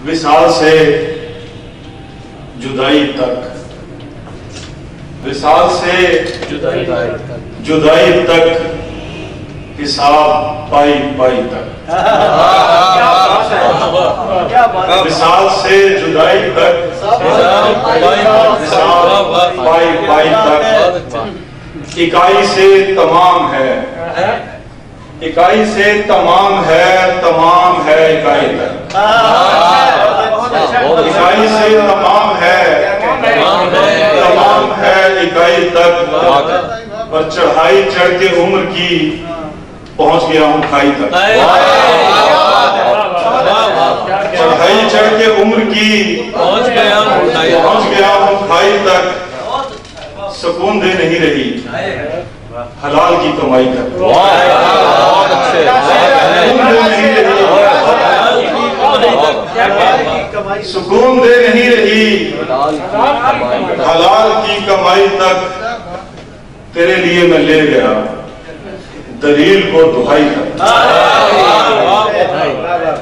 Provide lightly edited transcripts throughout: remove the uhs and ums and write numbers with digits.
وصال سے جدائی تک، وصال سے جدائی تک، حساب پائی پائی تک، وصال سے جدائی تک، حساب پائی پائی تک، اکائی سے تمام ہے، اکائی سے تمام ہے، تمام ہے اکائی تک، اکائی سے تمام ہے، تمام ہے اکائی تک، اور چڑھائی چڑھ کے عمر کی پہنچ گیا ہوں کھائی تک، چڑھائی چڑھ کے عمر کی پہنچ گیا ہوں کھائی تک، سکون دے نہیں رہی حلال کی کمائی تک، سکون دے نہیں رہی حلال کی کمائی تک، تیرے لیے میں لے گیا دلیل کو دہائی تک،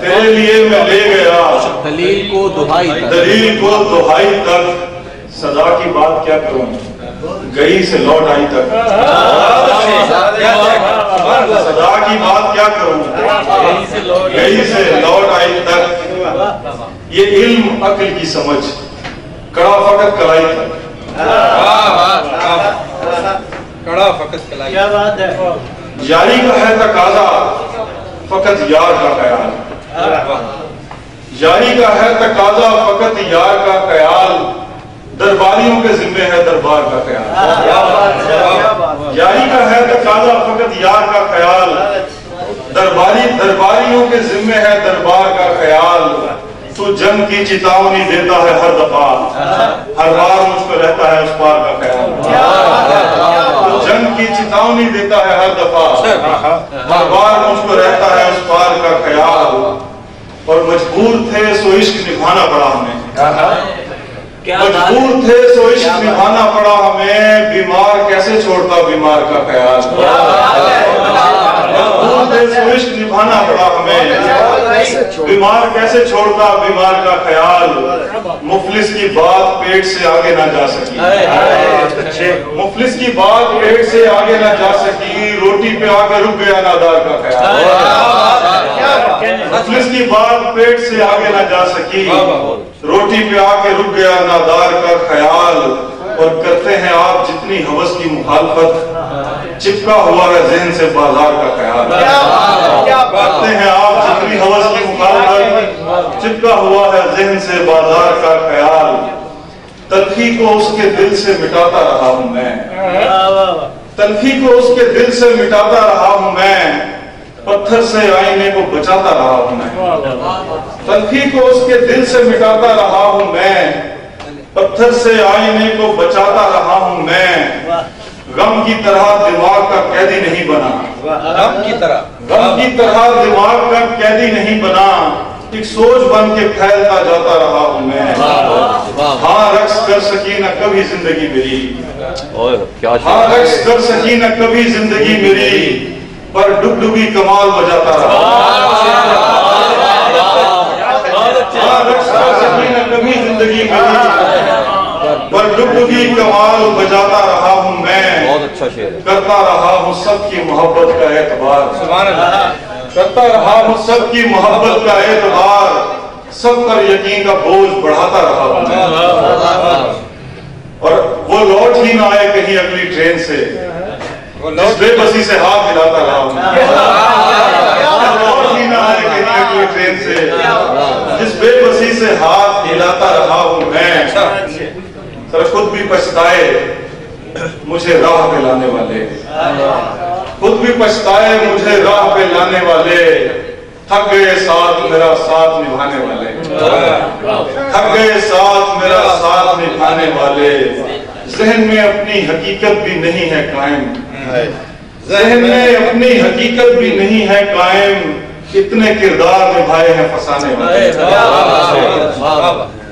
تیرے لیے میں لے گیا دلیل کو دہائی تک، صدا کی بات کیا کروں گئی سے لوٹ آئی تک، صدا کی بات کیا کروں گئی سے لوٹ آئی تک، یہ علم عقل کی سمجھ کڑا فقط کلائی تک، کڑا فقط کلائی، کیا بات ہے، یاری کا ہے تقاضا فقط یار کا خیال، یاری کا ہے تقاضا فقط یار کا خیال، درباریوں کے ذمہ ہے دربار کا خیال، یاری کا ہے تقاضا فقط یار کا خیال، درباریوں کے ذمہ ہے دربار کا خیال، تو جنگ کی چتاونی دیتا ہے ہر دفعہ، ہر بار مجھ کو رہتا ہے اس پار کا خیال، تو جنگ کی چتاونی دیتا ہے ہر دفعہ، ہر بار مجھ کو رہتا ہے اس پار کا خیال، اور مجبور تھے سو عشق نبھانا پڑا ہمیں، مجبور تھے سو عشق نبھانا پڑا ہمیں، بیمار کیسے چھوڑتا بیمار کا خیال، مجبور تھے سو عشق نبھانا پڑا ہمیں، بیمار کیسے چھوڑتا بیمار کا خیال، مفلس کی بات پیٹ سے آگے نہ جا سکی، مفلس کی بات پیٹ سے آگے نہ جا سکی، روٹی پہ آگے رک گیا نادار کا خیال، مفلس کی بات پیٹ سے آگے نہ جا سکی، روٹی پہ آگے رک گیا نادار کا خیال، اور کرتے ہیں آپ جتنی ہوس کی مخالفت، چپکا ہوا ہے ذہن سے بازار کا خیال، کرتے ہیں آپ جتنی ہوس کی مخالفت، چپکا ہوا ہے ذہن سے بازار کا خیال، تلخی کو اس کے دل سے مٹاتا رہا ہوں میں، تلخی کو اس کے دل سے مٹاتا رہا ہوں میں، پتھر سے آئینے کو بچاتا رہا ہوں میں، تلخی کو اس کے دل سے مٹاتا رہا ہوں میں، پتھر سے آئینے کو بچاتا رہا ہوں میں، غم کی طرح دماغ کا قیدی نہیں بنا، غم کی طرح دماغ کا قیدی نہیں بنا، ایک سوچ بن کے پھیلتا جاتا رہا ہوں میں، ہاں رقص کر سکی نہ کبھی زندگی میری، ہاں رقص کر سکی نہ کبھی زندگی میری، پر ڈب ڈبی کمال بجاتا رہا، ہاں رقص کر سکی نہ کبھی زندگی میری، پر ڈب ڈبی کمال بجاتا رہا ہوں میں، کرتا رہا ہوں سب کی محبت کا اعتبار، کرتا رہا ہوں سب کی محبت کا اعتبار، سب پر یقین کا بوجھ بڑھاتا رہا ہوں میں، اور وہ لوٹ ہی نہ آئے کہیں اگلی ٹرین سے، جس بے بسی سے ہاتھ ہلاتا رہا ہوں، لوٹ ہی نہ آئے کہیں اگلی ٹرین سے، جس بے بسی سے ہاتھ ہلاتا رہا ہوں میں، سر خود بھی پچھتائے مجھے راہ پہ لانے والے، خود بھی پچھتائے مجھے راہ پہ لانے والے، تھک گئے ساتھ میرا ساتھ نبھانے والے، تھک گئے ساتھ میرا ساتھ نبھانے والے، ذہن میں اپنی حقیقت بھی نہیں ہے قائم، ذہن میں اپنی حقیقت بھی نہیں ہے قائم، اتنے کردار نبھائے ہیں فسانے والے،